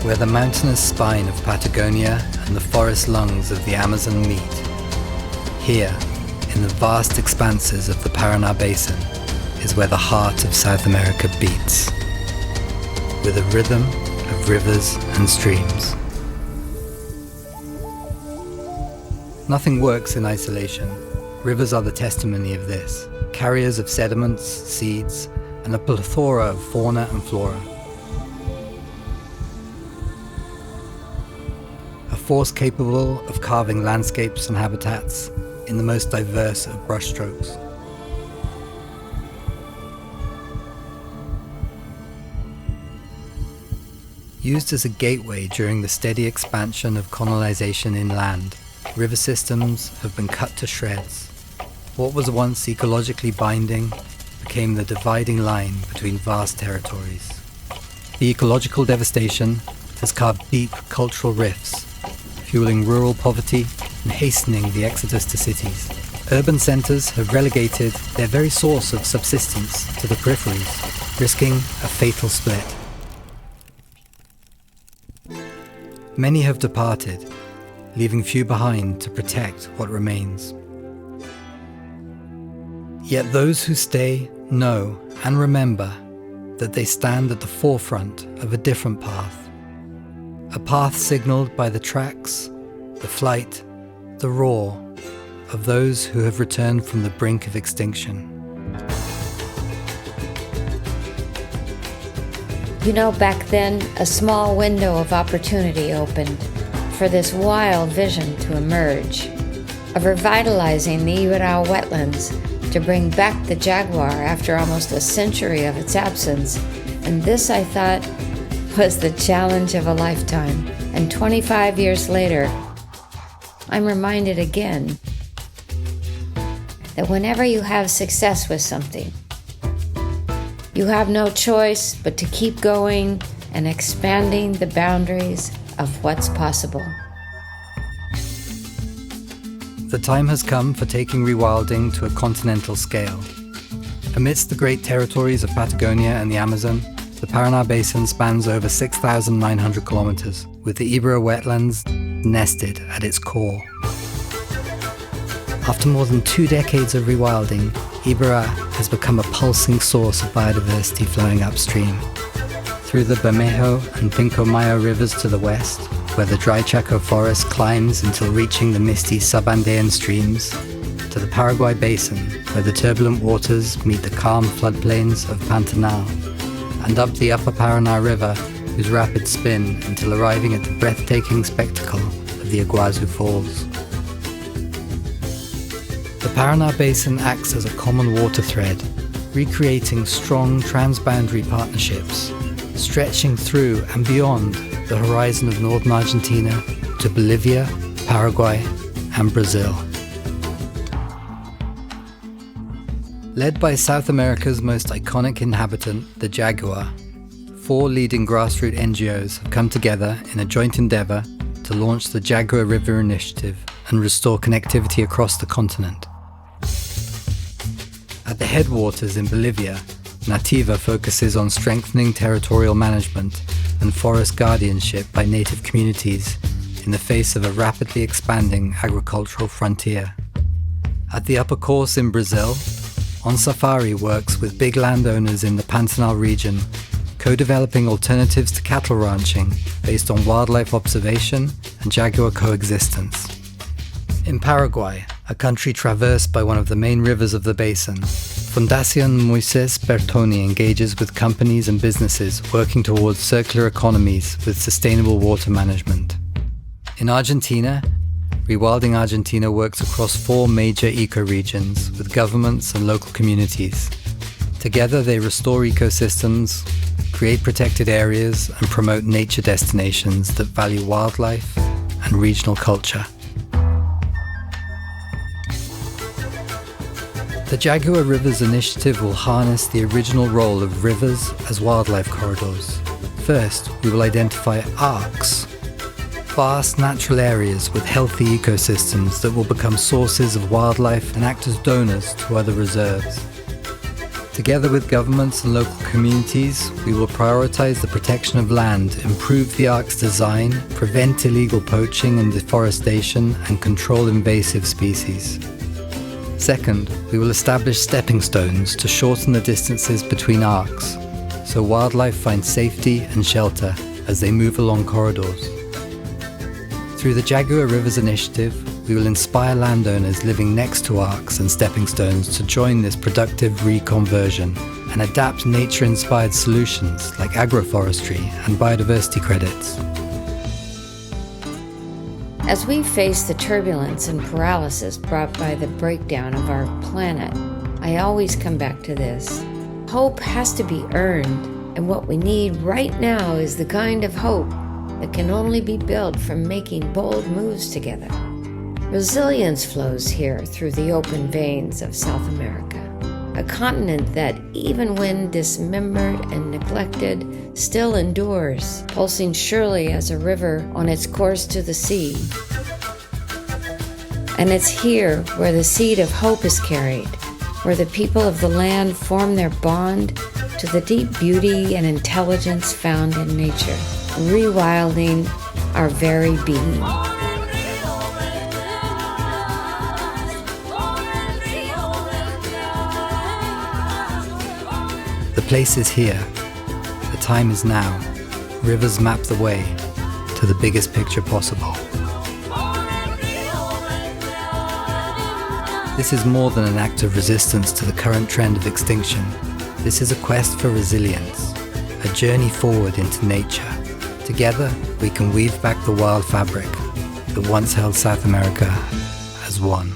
where the mountainous spine of Patagonia and the forest lungs of the Amazon meet. Here, in the vast expanses of the Paraná Basin, is where the heart of South America beats, with a rhythm of rivers and streams. Nothing works in isolation. Rivers are the testimony of this, carriers of sediments, seeds, and a plethora of fauna and flora. A force capable of carving landscapes and habitats in the most diverse of brushstrokes. Used as a gateway during the steady expansion of colonization inland, river systems have been cut to shreds. What was once ecologically binding became the dividing line between vast territories. The ecological devastation has carved deep cultural rifts, fueling rural poverty and hastening the exodus to cities. Urban centers have relegated their very source of subsistence to the peripheries, risking a fatal split. Many have departed, leaving few behind to protect what remains. Yet those who stay know and remember that they stand at the forefront of a different path. A path signaled by the tracks, the flight, the roar of those who have returned from the brink of extinction. You know, back then, a small window of opportunity opened for this wild vision to emerge, of revitalizing the Iberá wetlands to bring back the jaguar after almost a century of its absence. And this, I thought, was the challenge of a lifetime. And 25 years later, I'm reminded again that whenever you have success with something, you have no choice but to keep going and expanding the boundaries of what's possible. The time has come for taking rewilding to a continental scale. Amidst the great territories of Patagonia and the Amazon, the Paraná Basin spans over 6,900 kilometers, with the Iberá wetlands nested at its core. After more than 2 decades of rewilding, Iberá has become a pulsing source of biodiversity flowing upstream. Through the Bermejo and Pincomayo rivers to the west, where the dry Chaco forest climbs until reaching the misty Subandean streams, to the Paraguay Basin, where the turbulent waters meet the calm floodplains of Pantanal, and up the upper Paraná River, whose rapid spin until arriving at the breathtaking spectacle of the Iguazu Falls. The Paraná Basin acts as a common water thread, recreating strong transboundary partnerships, stretching through and beyond the horizon of northern Argentina to Bolivia, Paraguay, and Brazil. Led by South America's most iconic inhabitant, the jaguar, 4 leading grassroots NGOs have come together in a joint endeavor to launch the Jaguar River Initiative and restore connectivity across the continent. At the headwaters in Bolivia, Nativa focuses on strengthening territorial management and forest guardianship by native communities in the face of a rapidly expanding agricultural frontier. At the upper course in Brazil, On Safari works with big landowners in the Pantanal region, co-developing alternatives to cattle ranching based on wildlife observation and jaguar coexistence. In Paraguay, a country traversed by one of the main rivers of the basin, Fundación Moisés Bertoni engages with companies and businesses working towards circular economies with sustainable water management. In Argentina, Rewilding Argentina works across 4 major ecoregions with governments and local communities. Together they restore ecosystems, create protected areas, and promote nature destinations that value wildlife and regional culture. The Jaguar Rivers Initiative will harness the original role of rivers as wildlife corridors. First, we will identify arcs, vast natural areas with healthy ecosystems that will become sources of wildlife and act as donors to other reserves. Together with governments and local communities, we will prioritize the protection of land, improve the Ark's design, prevent illegal poaching and deforestation, and control invasive species. Second, we will establish stepping stones to shorten the distances between arcs, so wildlife finds safety and shelter as they move along corridors. Through the Jaguar Rivers Initiative, we will inspire landowners living next to arcs and stepping stones to join this productive reconversion and adapt nature-inspired solutions like agroforestry and biodiversity credits. As we face the turbulence and paralysis brought by the breakdown of our planet, I always come back to this. Hope has to be earned, and what we need right now is the kind of hope that can only be built from making bold moves together. Resilience flows here through the open veins of South America, a continent that, even when dismembered and neglected, still endures, pulsing surely as a river on its course to the sea. And it's here where the seed of hope is carried, where the people of the land form their bond to the deep beauty and intelligence found in nature, rewilding our very being. The place is here. The time is now. Rivers map the way to the biggest picture possible. This is more than an act of resistance to the current trend of extinction. This is a quest for resilience, a journey forward into nature. Together, we can weave back the wild fabric that once held South America as one.